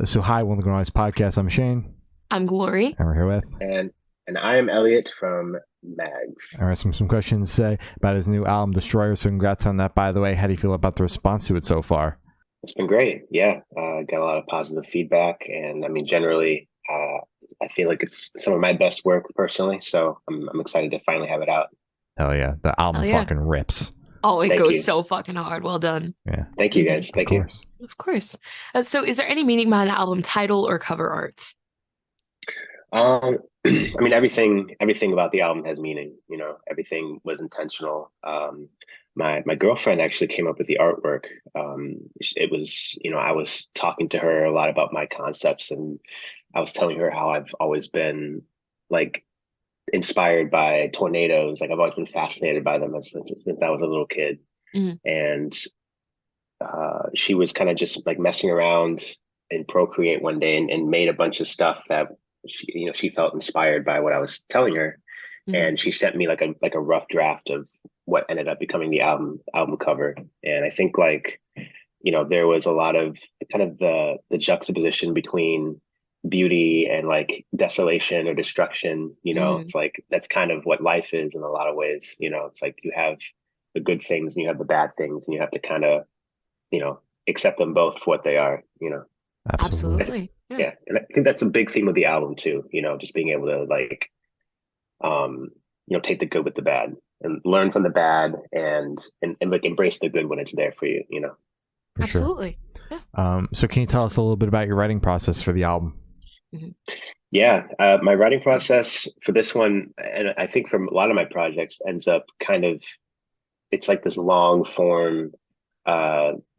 So hi, One of the Guys podcast. I'm Shane. I'm Glory. And we're here with. And I am Elliot from M.A.G.S. All right, some questions to say about his new album, Destroyer. So congrats on that, by the way. How do you feel about the response to it so far? It's been great. Yeah, got a lot of positive feedback, and I mean, generally, I feel like it's some of my best work personally. So I'm excited to finally have it out. Hell yeah, the album Hell yeah. fucking rips. Oh, it Thank goes you. so fucking hard. Well done. Yeah, Thank you, guys. Thank you. Of course. So is there any meaning behind the album title or cover art? I mean, everything about the album has meaning. You know, everything was intentional. My girlfriend actually came up with the artwork. It was, you know, I was talking to her a lot about my concepts, and I was telling her how I've always been like inspired by tornadoes. Like I've always been fascinated by them since I was a little kid. Mhm. And she was kind of just like messing around in Procreate one day and made a bunch of stuff that she felt inspired by what I was telling her, Mhm. and she sent me like a rough draft of what ended up becoming the album cover. And I think like there was a lot of kind of the juxtaposition between beauty and like desolation or destruction. Mhm. It's like that's kind of what life is in a lot of ways. It's like you have the good things and you have the bad things, and you have to kind of accept them both for what they are. absolutely. Absolutely. Yeah. Yeah, and I think that's a big theme of the album too. Just being able to like, take the good with the bad and learn from the bad, and like embrace the good when it's there for you. For sure. Absolutely. Yeah. So can you tell us a little bit about your writing process for the album? Mhm. Yeah, my writing process for this one, and I think from a lot of my projects, ends up kind of it's like this long form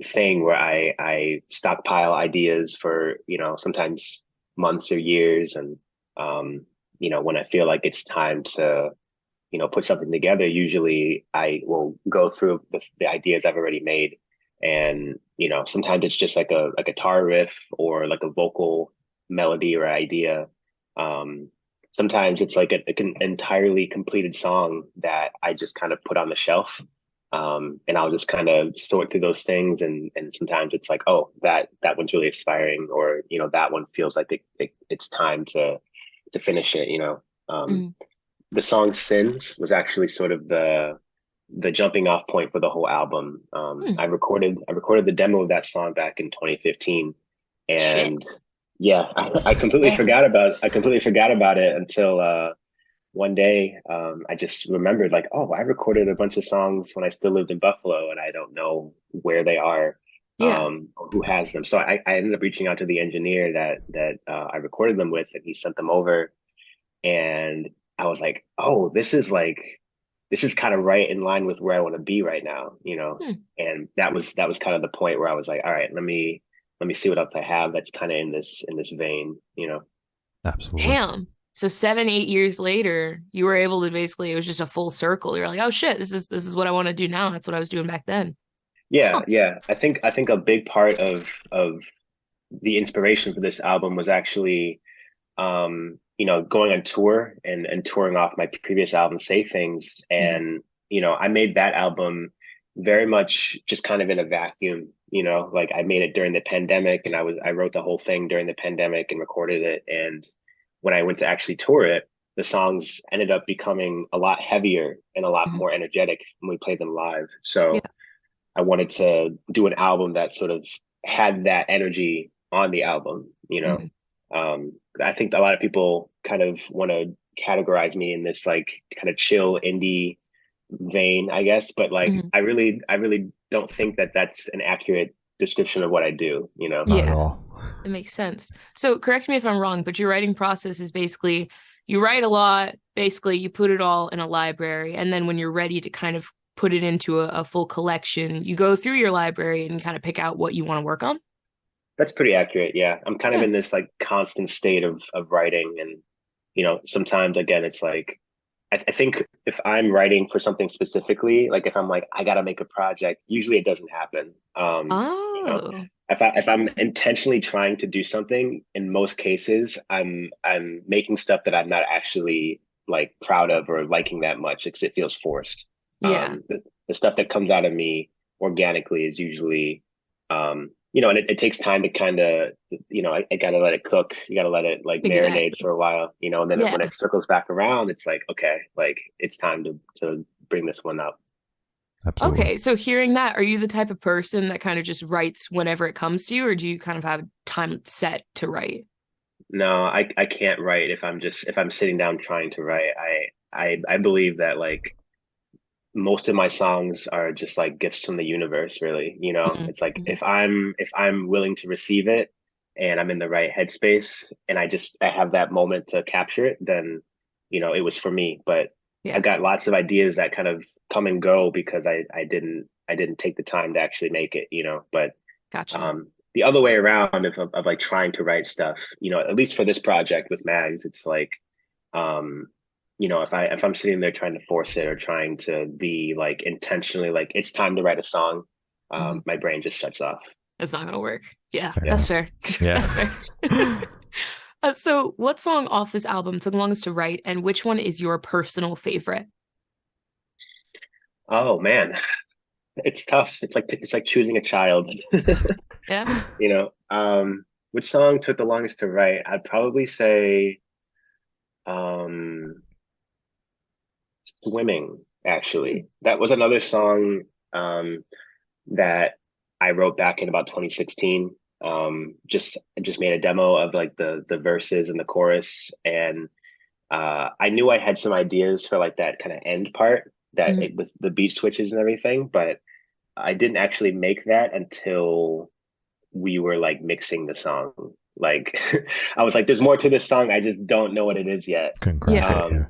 thing where I stockpile ideas for sometimes months or years, and when I feel like it's time to put something together, usually I will go through the ideas I've already made, and sometimes it's just like a guitar riff or like a vocal melody or idea. Um, Sometimes it's like an entirely completed song that I just kind of put on the shelf, and I'll just kind of sort through those things, and sometimes it's like, oh, that one's really aspiring, or that one feels like it's time to finish it. Mhm. The song "Sins" was actually sort of the jumping off point for the whole album. Hmm. I recorded the demo of that song back in 2015, Shit. and yeah, Damn. I completely forgot about it until one day I just remembered like, oh, I recorded a bunch of songs when I still lived in Buffalo, and I don't know where they are, Yeah. or who has them. So I ended up reaching out to the engineer that I recorded them with, and he sent them over, and I was like, oh, this is kind of right in line with where I want to be right now, Hmm. and that was kind of the point where I was like, all right, let me see what else I have that's kind of in this vein. Absolutely. Damn. So 7, 8 years later, you were able to basically, it was just a full circle. You're like, oh shit, this is what I want to do now. That's what I was doing back then. Yeah, Huh. yeah. I think a big part of the inspiration for this album was actually going on tour and touring off my previous album, Say Things. Mhm. And, I made that album very much just kind of in a vacuum, like I made it during the pandemic, and I wrote the whole thing during the pandemic and recorded it. And when I went to actually tour it, the songs ended up becoming a lot heavier and a lot Mhm. more energetic when we played them live. Yeah. So I wanted to do an album that sort of had that energy on the album. Mhm. I think a lot of people kind of want to categorize me in this like kind of chill indie vein, I guess, but like Mhm. I really don't think that that's an accurate description of what I do. Not at Yeah. all. It makes sense. So correct me if I'm wrong, but your writing process is basically you write a lot, basically you put it all in a library, and then when you're ready to kind of put it into a full collection, you go through your library and kind of pick out what you want to work on. That's pretty accurate. Yeah. I'm kind of Yeah. in this like constant state of writing, and sometimes again it's like I think if I'm writing for something specifically, like if I'm like, I gotta make a project, usually it doesn't happen. You know, Oh, if I'm intentionally trying to do something, in most cases, I'm making stuff that I'm not actually like proud of or liking that much because it feels forced. yeah. The stuff that comes out of me organically is usually and it takes time to kind of, I gotta let it cook. You gotta let it like marinate Exactly. for a while, and then when Yeah. it circles back around, it's like, okay, like it's time to bring this one up. Absolutely. Okay, so hearing that, are you the type of person that kind of just writes whenever it comes to you, or do you kind of have time set to write? No, I can't write if I'm sitting down trying to write. I believe that like most of my songs are just like gifts from the universe, really. Mhm, It's like mhm. if I'm willing to receive it and I'm in the right headspace and I have that moment to capture it, then it was for me. But I've Yeah, got lots of ideas that kind of come and go because I didn't take the time to actually make it, But gotcha. the other way around of like trying to write stuff, at least for this project with Mags, it's like um if I'm sitting there trying to force it or trying to be like intentionally like it's time to write a song, Mhm. my brain just shuts off. It's not gonna work. Yeah, Fair that's enough. fair. Yeah. That's fair. So, what song off this album took longest to write, and which one is your personal favorite? Oh man, it's tough. It's like choosing a child. Yeah. you know which song took the longest to write? I'd probably say um Swimming. Hmm. Actually, that was another song um that I wrote back in about 2016. Just made a demo of like the verses and the chorus, and I knew I had some ideas for like that kind of end part that Mhm. it with the beat switches and everything, but I didn't actually make that until we were like mixing the song. Like I was like, "There's more to this song. I just don't know what it is yet." Couldn't crack Yeah. it.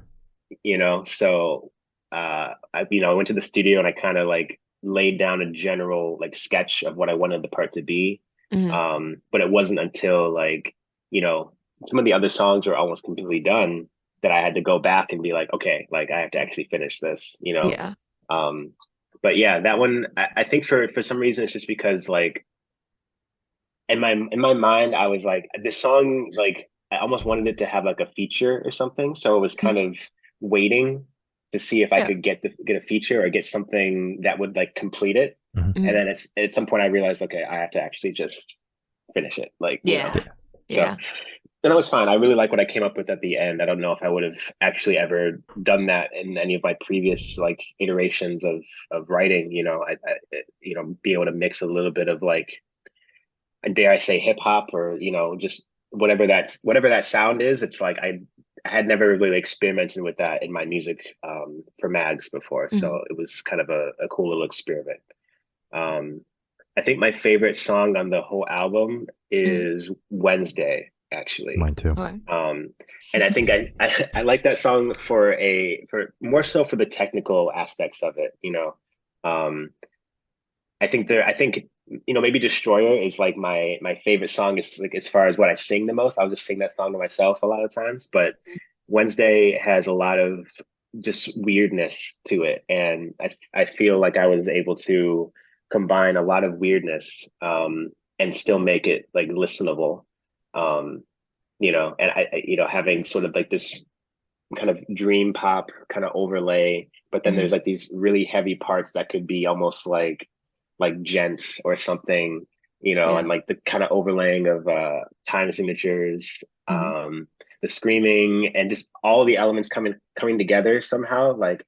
Yeah. Um, so I went to the studio and I kind of like laid down a general like sketch of what I wanted the part to be. Mhm. But it wasn't until like, you know, some of the other songs were almost completely done that I had to go back and be like, okay, like I have to actually finish this. Yeah. Um, but yeah, that one I think for some reason it's just because like in my mind I was like this song like I almost wanted it to have like a feature or something, so it was Mhm. kind of waiting to see if I Yeah. could get a feature or get something that would like complete it. Mhm. And Mhm. then it's at some point I realized, okay, I have to actually just finish it, Yeah. Yeah. so Yeah. and that was fine. I really like what I came up with at the end. I don't know if I would have actually ever done that in any of my previous like iterations of writing. Be able to mix a little bit of like, dare I say, hip hop or just whatever that sound is. It's like I had never really experimented with that in my music for Mags before, Mhm. so it was kind of a cool little experiment. Um, I think my favorite song on the whole album Mhm. is Wednesday, actually. Mine too. Okay. Um, and I think I like that song for more so for the technical aspects of it. Um, I think maybe Destroyer is like my favorite song is like as far as what I sing the most. I'll just sing that song to myself a lot of times, but Wednesday has a lot of just weirdness to it, and I feel like I was able to combine a lot of weirdness and still make it like listenable. Um, and having sort of like this kind of dream pop kind of overlay, but then there's Mhm. like these really heavy parts that could be almost like gent or something, and Yeah. like the kind of overlaying of time signatures, Mhm. the screaming and just all the elements coming together somehow. Like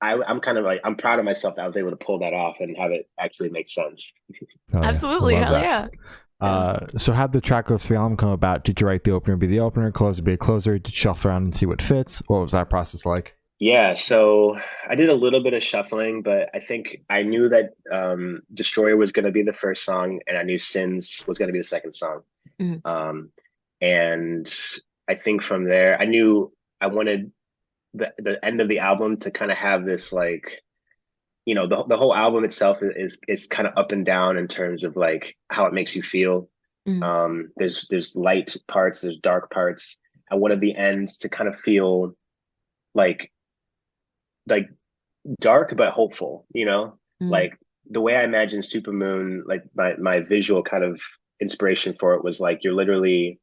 I'm kind of like I'm proud of myself that I was able to pull that off and have it actually make sense. Oh yeah, I Absolutely. love Hell that. yeah. Yeah. So how'd the track list for the album come about? Did you write the opener be the opener, closer be a closer? Did you shuffle around and see what fits? What was that process like? Yeah, so I did a little bit of shuffling, but I think I knew that Destroyer was going to be the first song, and I knew Sins was going to be the second song. Mhm. Um, and I think from there, I knew I wanted the end of the album to kind of have this like, the whole album itself is kind of up and down in terms of like how it makes you feel. Mhm. There's light parts, there's dark parts. I wanted the ends to kind of feel like like dark but hopeful, Mhm. like the way I imagine Supermoon, like my visual kind of inspiration for it was like you're literally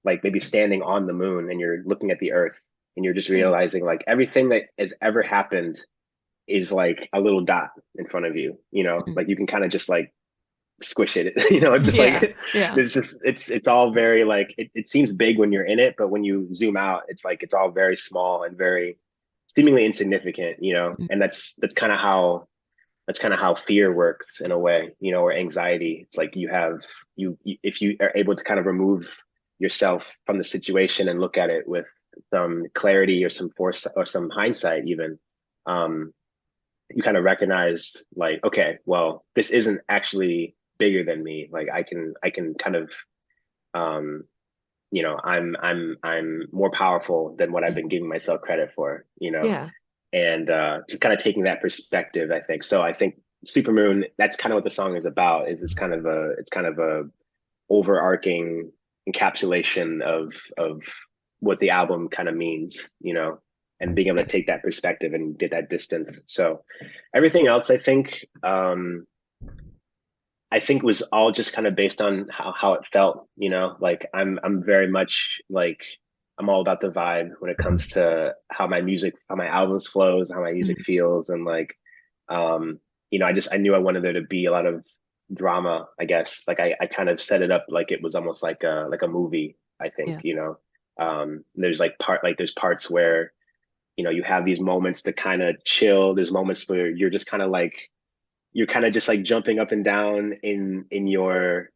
like maybe standing on the moon and you're looking at the earth and you're just Mhm. realizing like everything that has ever happened is like a little dot in front of you, Mhm. like you can kind of just like squish it. You know, just Yeah. like Yeah. it's all very like it seems big when you're in it, but when you zoom out, it's like it's all very small and very seemingly insignificant, you know. Mm. And that's kind of how fear works in a way, you know, or anxiety. It's like if you are able to kind of remove yourself from the situation and look at it with some clarity or some force or some hindsight even, um, you kind of recognize like, okay, well, this isn't actually bigger than me. Like I can kind of um you know, I'm more powerful than what I've Mm. been giving myself credit for, you know. Yeah. And just kind of taking that perspective, I think. So I think Supermoon, that's kind of what the song is about, is it's kind of a overarching encapsulation of what the album kind of means, you know, and being able to Yeah. take that perspective and get that distance. So everything else I think was all just kind of based on how it felt, you know, like I'm very much like I'm all about the vibe when it comes to how my albums flows, how my music Mm. feels. And like you know, I knew I wanted there to be a lot of drama, I guess. Like I kind of set it up like it was almost like a movie, I think, Yeah. you know. There's like there's parts where, you know, you have these moments to kind of chill. There's moments where you're kind of just like jumping up and down in your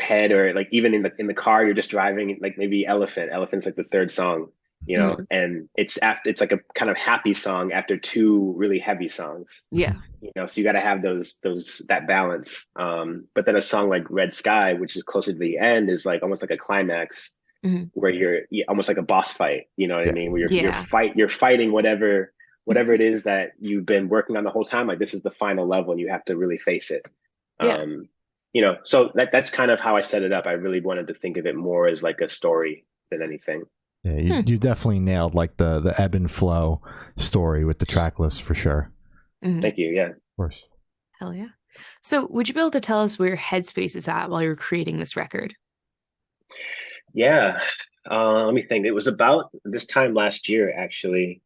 head, or like even in the car you're just driving, like maybe elephant's like the third song, you know, Mm. and it's like a kind of happy song after two really heavy songs, Yeah. you know, so you got to have those that balance. But then a song like Red Sky, which is closer to the end, is like almost like a climax Mm. where you're almost like a boss fight, you know what I Yeah. mean, where Yeah. you're fighting whatever it is that you've been working on the whole time. Like this is the final level and you have to really face it. Yeah. um you know, so that's kind of how I set it up. I really wanted to think of it more as like a story than anything. Yeah, Hmm. you definitely nailed like the ebb and flow story with the track list for sure. Mm. Thank you. Yeah. Of course. Hell yeah. So, would you be able to tell us where your headspace is at while you're creating this record? Yeah. Let me think. It was about this time last year, actually.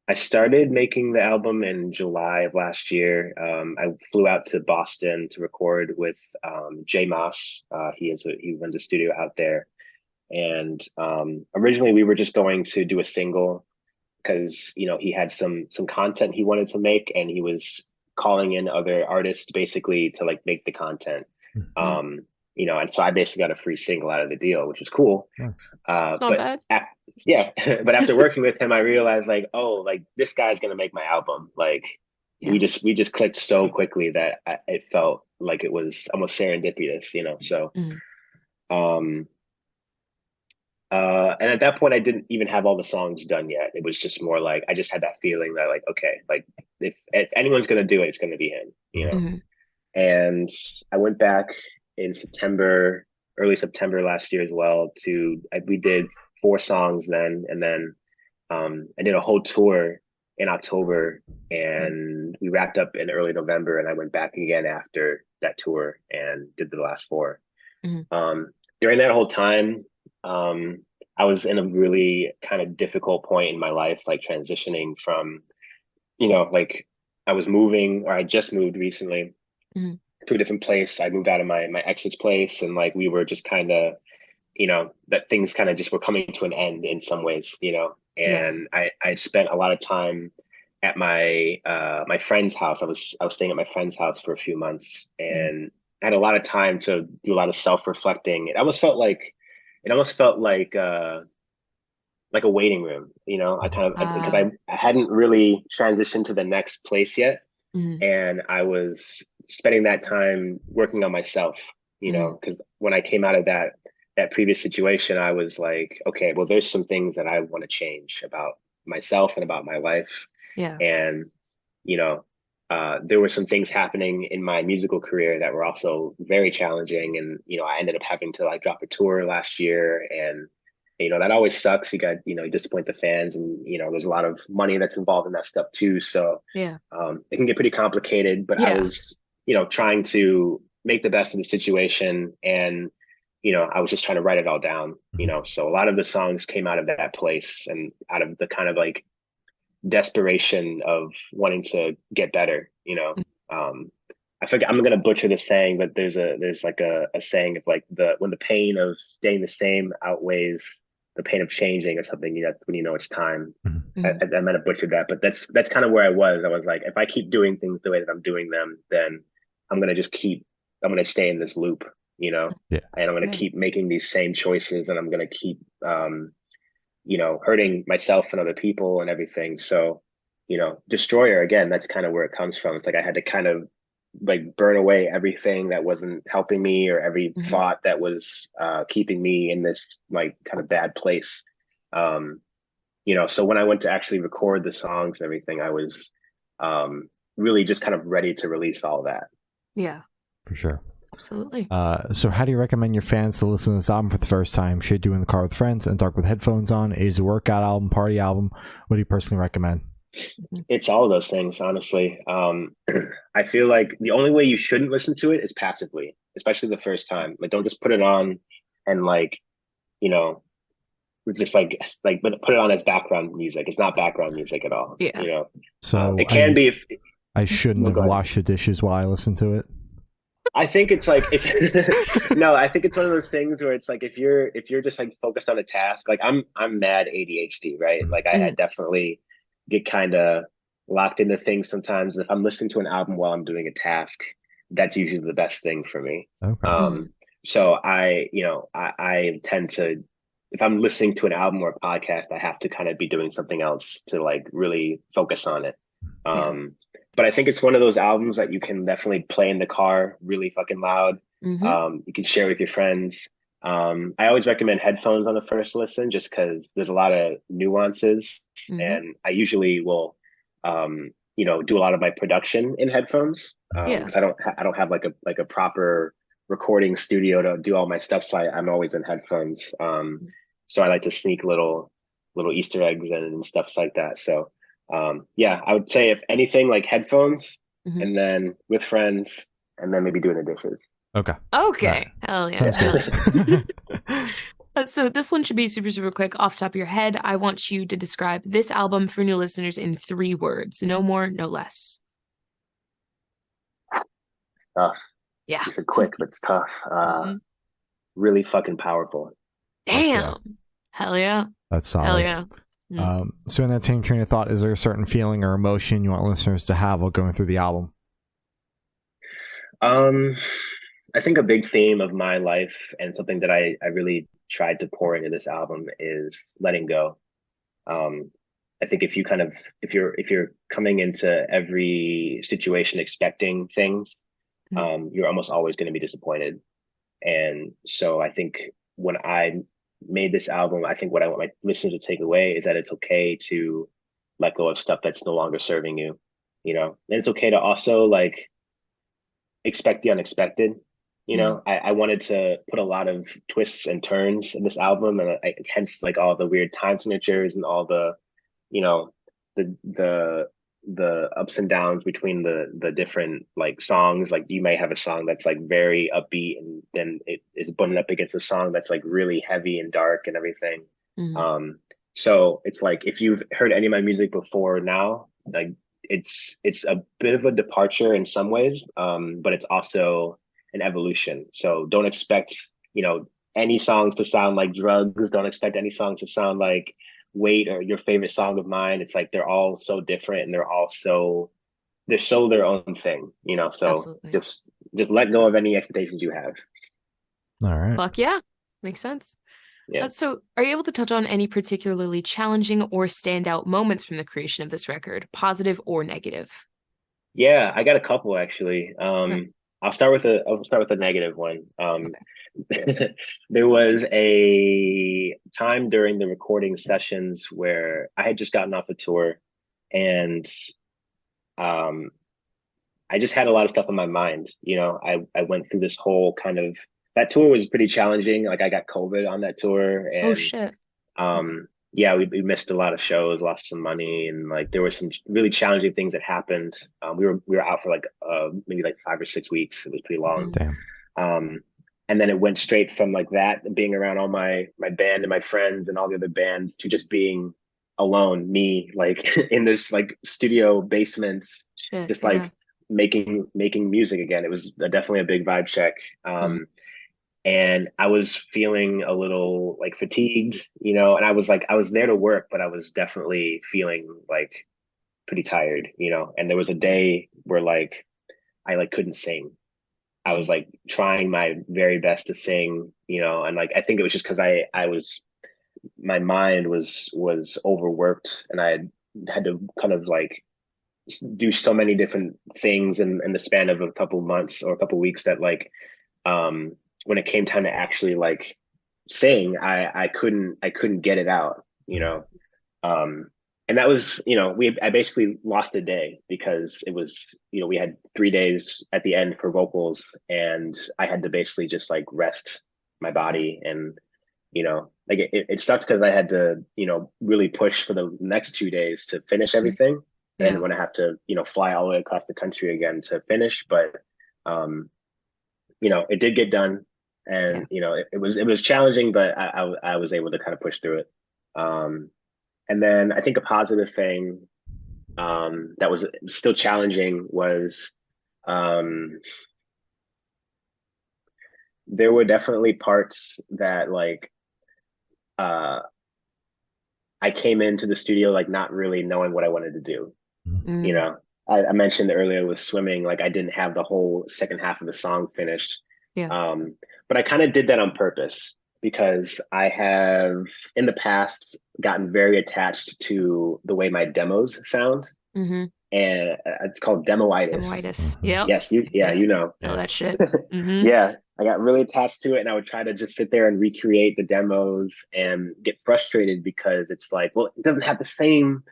I started making the album in July of last year. I flew out to Boston to record with M.A.G.S. He runs a studio out there. And originally we were just going to do a single because, you know, he had some content he wanted to make, and he was calling in other artists basically to like make the content. Mm. Um, you know, and so I basically got a free single out of the deal, which was cool. Nice. It's not But bad. yeah, but after working with him, I realized like, oh, like this guy's gonna make my album. Like Yeah. we just clicked so quickly that it felt like it was almost serendipitous, you know. So Mm. um and at that point I didn't even have all the songs done yet. It was just more like I just had that feeling that like, okay, like if anyone's gonna do it, it's gonna be him, you know. Mm. And I went back in September, early September last year as well. We did four songs then, and then I did a whole tour in October, Mm. and we wrapped up in early November. And I went back again after that tour and did the last four. Mm. Um, During that whole time, um, I was in a really kind of difficult point in my life, like transitioning from, you know, like I was moving, or I just moved recently Mm. to a different place. I moved out of my ex's place, and like we were just kind of, you know, that things kind of just were coming to an end in some ways, you know. Yeah. And I spent a lot of time at my friend's house. I was staying at my friend's house for a few months, Mm. and I had a lot of time to do a lot of self-reflecting. It almost felt like a waiting room, you know. I kind of, because Uh, I hadn't really transitioned to the next place yet, mm. and I was spending that time working on myself, you Mm. know, because when I came out of that previous situation, I was like, okay, well, there's some things that I want to change about myself and about my life. Yeah. And, you know, there were some things happening in my musical career that were also very challenging. And, you know, I ended up having to like drop a tour last year, and you know, that always sucks. You disappoint the fans, and, you know, there's a lot of money that's involved in that stuff too. So Yeah. it can get pretty complicated, but I Yeah. was, you know, trying to make the best of the situation. And, you know, I was just trying to write it all down, you know. So a lot of the songs came out of that place and out of the kind of like desperation of wanting to get better, you know. Mm. Um, I forget, I'm gonna butcher this saying, but there's like a saying of like when the pain of staying the same outweighs the pain of changing or something, that's when you know it's time. Mhm. I might have butchered that, but that's kind of where I was. I was like, if I keep doing things the way that I'm doing them, then I'm gonna just keep I'm gonna stay in this loop, you know, Yeah, and I'm gonna Yeah. keep making these same choices, and I'm gonna keep hurting myself and other people and everything. So, Destroyer again, that's kind of where it comes from. It's like I had to kind of like burn away everything that wasn't helping me or every Mhm. thought that was keeping me in this like kind of bad place. Um, so when I went to actually record the songs and everything, I was really just kind of ready to release all that. Yeah, for sure. absolutely. So how do you recommend your fans to listen to this album for the first time? Should do in the car with friends and dark with headphones on? Is a workout album, party album? What do you personally recommend? It's all of those things, honestly. I feel like the only way you shouldn't listen to it is passively, especially the first time. Like, don't just put it on and like, you know, just but put it on as background music. It's not background music at all. Yeah. So It can be if. I shouldn't No, have go ahead. washed the dishes while I listened to it. I think it's like if no, I think it's one of those things where it's like if you're just like focused on a task, like I'm mad ADHD, right? Like I Mhm. definitely get kind of locked into things sometimes. If I'm listening to an album while I'm doing a task, that's usually the best thing for me. Okay. Mhm. So I tend to if I'm listening to an album or a podcast, I have to kind of be doing something else to like really focus on it. Yeah. Um, but I think it's one of those albums that you can definitely play in the car really fucking loud. Hmm. You can share with your friends. I always recommend headphones on the first listen just because there's a lot of nuances, Hmm. and I usually will, do a lot of my production in headphones Yeah. because I don't have like a proper recording studio to do all my stuff, so I'm always in headphones. So I like to sneak little Easter eggs in and stuff like that. So yeah, I would say if anything, like headphones, Hmm. and then with friends, and then maybe doing the dishes. Okay. All right. Okay. Hell yeah. Sounds Hell yeah. good. So this one should be super, super quick. Off the top of your head, I want you to describe this album for new listeners in 3 words. No more, no less. Tough. Yeah. You said quick, but it's tough. Mhm. Really fucking powerful. Fuck yeah. Damn. Hell yeah. That's Hell solid. yeah. Mm. So in that same train of thought, is there a certain feeling or emotion you want listeners to have while going through the album? Um, I think a big theme of my life and something that I really tried to pour into this album is letting go. Um, I think if you're coming into every situation expecting things, Mhm. you're almost always going to be disappointed. And so I think when I made this album, I think what I want my listeners to take away is that it's okay to let go of stuff that's no longer serving you, and it's okay to also like expect the unexpected. Mhm. I wanted to put a lot of twists and turns in this album, and hence like all the weird time signatures and all the, you know, the the ups and downs between the different like songs. Like you may have a song that's like very upbeat, and then it is buttoned up against a song that's like really heavy and dark and everything. Mhm. Um, so it's like if you've heard any of my music before now, like it's a bit of a departure in some ways, but it's also an evolution. So don't expect, any songs to sound like drugs. Don't expect any songs to sound like Wait or your favorite song of mine. It's like they're all so different and they're so their own thing, So Absolutely. just let go of any expectations you have. All right. Fuck yeah. Makes sense. Yeah. So, are you able to touch on any particularly challenging or standout moments from the creation of this record, positive or negative? Yeah, I got a couple actually. Okay. I'll start with a negative one. Okay. There was a time during the recording sessions where I had just gotten off a tour, and um, I just had a lot of stuff in my mind. I went through this whole kind of that tour was pretty challenging. Like I got COVID on that tour, Oh and shit. yeah, we missed a lot of shows, lost some money, and like there were some really challenging things that happened. We were out for like maybe like 5 or 6 weeks. It was pretty long. Mhm. Damn. Um, and then it went straight from like that, being around all my band and my friends and all the other bands, to just being alone, me like in this like studio basement, Shit. just Yeah. like making music again. It was definitely a big vibe check. And I was feeling a little like fatigued, and I was there to work, but I was definitely feeling like pretty tired, and there was a day where like I like couldn't sing. I was like trying my very best to sing, and like I think it was just because I was my mind was overworked, and I had to kind of like do so many different things in the span of a couple months or a couple weeks that like when it came time to actually like sing, I couldn't get it out, um and that was, I basically lost a day because it was, we had 3 days at the end for vocals, and I had to basically just like rest my body. And like it sucks because I had to, really push for the next 2 days to finish everything. And then Yeah. when I have to, fly all the way across the country again to finish, but it did get done. Yeah. And it was challenging, but I was able to kind of push through it. Um, and then I think a positive thing that was still challenging was um, there were definitely parts that like uh, I came into the studio like not really knowing what I wanted to do. You Mm. know, I mentioned earlier with swimming, like I didn't have the whole second half of the song finished. Yeah. But I kind of did that on purpose because I have in the past gotten very attached to the way my demos sound, Mm-hmm. and it's called demoitis. M.A.G.S. Yep. Yes, yeah, Yeah. Know Yeah. that shit. Mm-hmm. Yeah, I got really attached to it, and I would try to just sit there and recreate the demos and get frustrated because it's like, well, it doesn't have the same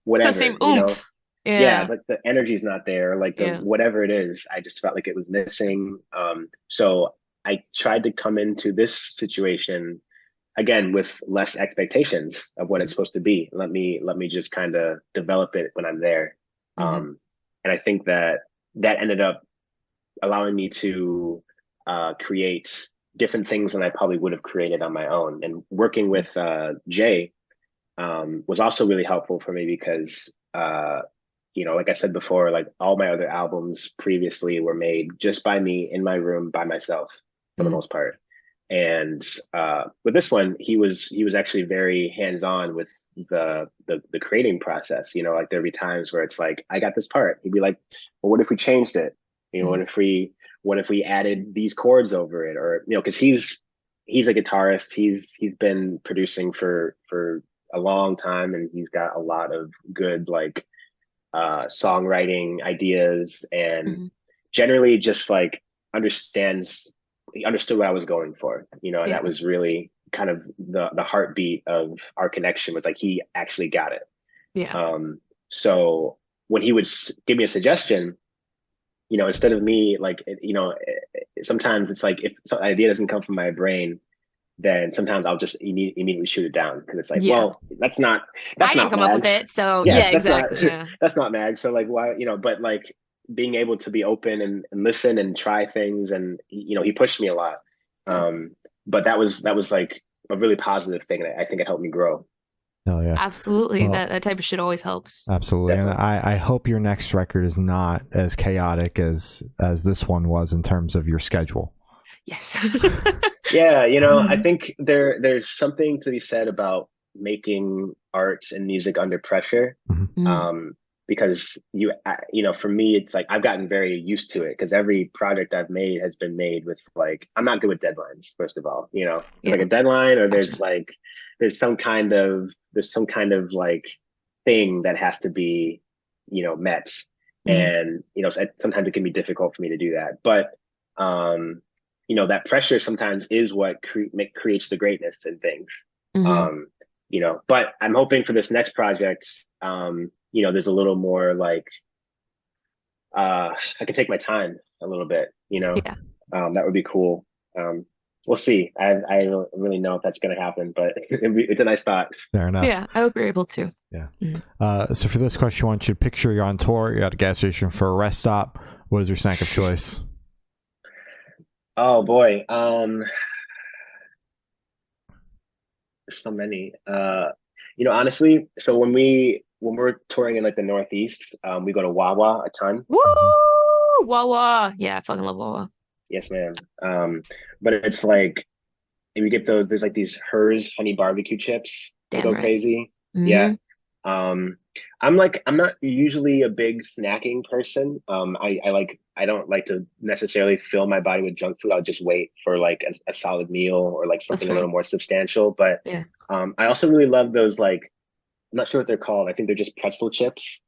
The same whatever. oomph. Yeah, Yeah. like the energy's not there, like the Yeah. whatever it is, I just felt like it was missing. So I tried to come into this situation again with less expectations of what it's supposed to be. Let me just kind of develop it when I'm there. Mm-hmm. And I think that ended up allowing me to create different things than I probably would have created on my own. And working with Jay was also really helpful for me because like I said before, like all my other albums previously were made just by me in my room by myself for the Mm-hmm. most part. And with this one, he was actually very hands on with the creating process. Like there'd be times where it's like, I got this part. He'd be like, well, what if we changed it? Mm-hmm. What if we added these chords over it? Or because he's a guitarist. He's been producing for a long time, and he's got a lot of good like songwriting ideas, and Mm-hmm. generally just like he understood what I was going for, and that Yeah. was really kind of the heartbeat of our connection, was like he actually got it. Yeah. So when he would give me a suggestion, instead of me like, sometimes it's like if some idea doesn't come from my brain, then sometimes I'll just immediately shoot it down because it's like, Yeah. well, that's not I didn't come up with Mags. it. So Yeah, yeah, that's not exactly. Yeah. that's not Mag. So like, why, but like being able to be open and listen and try things, and he pushed me a lot. Yeah. But that was like a really positive thing, and I think it helped me grow. Oh yeah. Absolutely. Well, That type of shit always helps. absolutely. And Definitely. I hope your next record is not as chaotic as this one was in terms of your schedule. Yes. Yeah, I Mhm. think there's something to be said about making art and music under pressure. Mhm. Mm. Because for me, it's like I've gotten very used to it because every project I've made has been made with like, I'm not good with deadlines, first of all. There's like Yeah. a deadline, or Gotcha. there's some kind of like thing that has to be, met. Mm. And sometimes it can be difficult for me to do that, but um that pressure sometimes is what creates the greatness in things. Mm-hmm. Um, but I'm hoping for this next project, there's a little more like I can take my time a little bit, Yeah. that would be cool. We'll see. I don't really know if that's going to happen, but it's a nice thought. Fair enough. Yeah. I hope you're able to. Yeah. Mm. So for this question, I want you to picture you're on tour, you're at a gas station for a rest stop. What is your snack of choice? Oh boy. So many. Honestly, so when we're touring in like the Northeast, we go to Wawa a ton. Woo! Ooh, Wawa. Yeah, I fucking love Wawa. Yes, ma'am. But it's like if you get those, there's like these hers honey barbecue chips that Damn go right. crazy. Yeah. Mm-hmm. Um, I'm not usually a big snacking person. I don't like to necessarily fill my body with junk food. I'll just wait for like a solid meal or like That's something a fair. little more substantial. But Yeah. I also really love those like I'm not sure what they're called. I think they're just pretzel chips.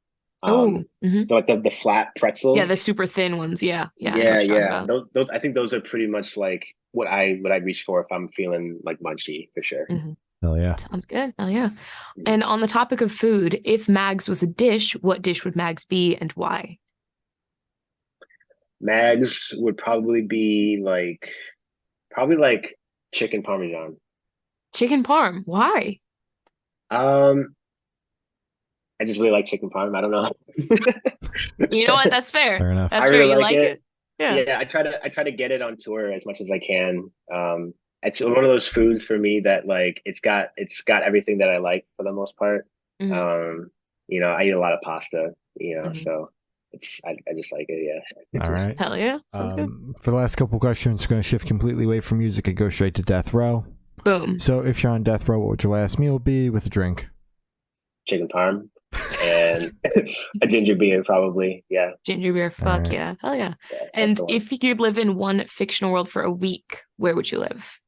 Oh. Mm-hmm. They're like the flat Yeah, the pretzels. super thin ones. Yeah. Yeah, I know Yeah, what you're talking yeah. about. Those I think those are pretty much like what I reach for if I'm feeling like munchy for sure. Mm-hmm. Hell yeah. Sounds good. Hell yeah. And on the topic of food, if Mags was a dish, what dish would Mags be and why? Mags would probably be like probably like chicken parmesan. Chicken parm. Why? Um, I just really like chicken parm. I don't know. You know what? That's fair. Fair enough. I That's fair. really You like like it. it? Yeah. Yeah, I try to get it on tour as much as I can. It's one of those foods for me that like it's got everything that I like for the most part. Hmm. Um, I eat a lot of pasta, Hmm. so I just like it, yeah. All right. Hell yeah. Sounds good. For the last couple questions, we're going to shift completely away from music and go straight to death row. Boom. So, if you're on death row, what would your last meal be with a drink? Chicken parm and a ginger beer probably. Yeah, Ginger beer. All Fuck right. yeah. Hell yeah. yeah, that's And the one. if you could live in one fictional world for a week, where would you live?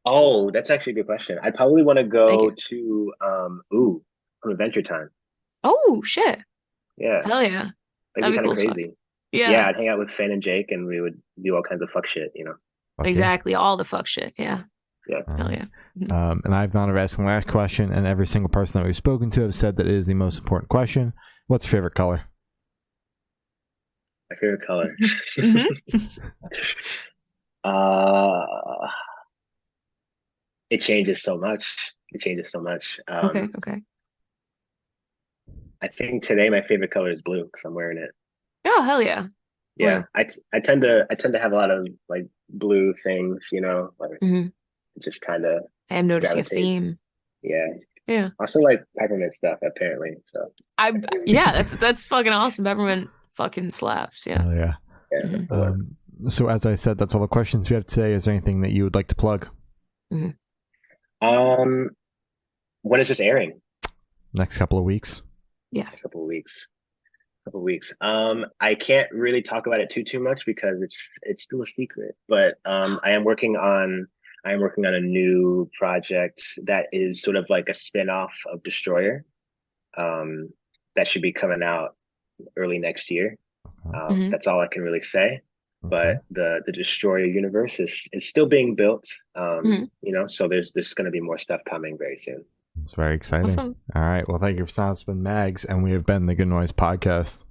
Oh, that's actually a good question. I'd probably want to Thank go you. to from Adventure Time. Oh, shit. Yeah, Hell yeah. that'd be That'd be kind cool of as fuck. crazy. Yeah, Yeah, I'd hang out with Finn and Jake, and we would do all kinds of fuck shit. Fuck exactly. All the fuck shit. Yeah. Yeah. yeah. All Hell right. yeah. And I've not asking the last question, and every single person that we've spoken to have said that it is the most important question. What's your favorite color? My favorite color. Hmm. uh, it changes so much. It changes so much. Okay. Okay. I think today my favorite color is blue because I'm wearing it. Oh, hell yeah. Yeah, Blue. I tend to have a lot of like blue things, like Hmm. just kind of I am noticing a gravitate. theme. Yeah. Yeah. Also like peppermint stuff apparently. So Yeah, that's fucking awesome. Peppermint fucking slaps. Yeah. Oh yeah. yeah, Hmm. that's the one. So as I said, that's all the questions we have today. Is there anything that you would like to plug? Hmm. Um, when is this airing? Next couple of weeks. Yeah. A couple of weeks. Couple of weeks. I can't really talk about it too much because it's still a secret. But I am working on a new project that is sort of like a spin-off of Destroyer. Um, that should be coming out early next year. Hmm. That's all I can really say. Okay. But the Destroyer universe is still being built. Hmm. So there's going to be more stuff coming very soon. It's very exciting. Awesome. All right. Well, thank you for sounding. It's been Mags, and we have been the Good Noise Podcast.